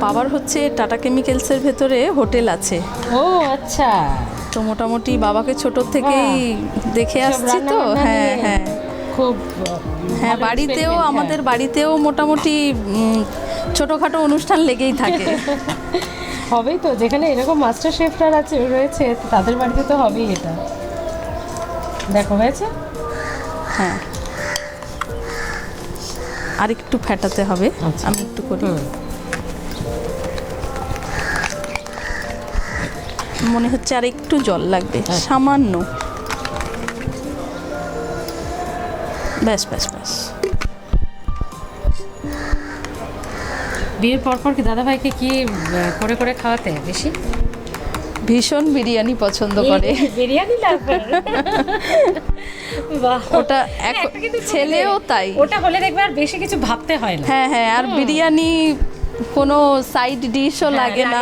বাবার হচ্ছে টাটা কেমিক্যালসের ভেতরে হোটেল আছে। ও আচ্ছা, তো মোটামুটি বাবাকে ছোট থেকেই দেখে সব আসছি তো। রান্নাবান্না হ্যাঁ নিয়ে হ্যাঁ খুব হ্যাঁ, ভালো বাড়িতেও experiment, আমাদের বাড়িতেও মোটামুটি ছোটোখাটো অনুষ্ঠান লেগেই থাকে। হবেই তো, যেখানে এরকম মাস্টার শেফরা আছে রয়েছে তাদের বাড়িতে তো হবেই এটা। দেখো হয়েছে। হ্যাঁ, আর একটু ফেটাতে হবে। আচ্ছা। আমি একটু করি, মনে হচ্ছে আর একটু জল লাগবে, সামান্য। ব্যাস ব্যাস ব্যাস। বিয়ের পর কি দাদাভাইকে কি করে করে খাওয়াতে বেশি? ভীষণ বিরিয়ানি পছন্দ করে। বিরিয়ানি লাগবে। বাহ, ওটা একটা কিন্তু ছেলেও তাই। ওটা হলে দেখবে আর বেশি কিছু ভাবতে হয় না। হ্যাঁ হ্যাঁ, আর বিরিয়ানি কোনো সাইড ডিশও লাগে না।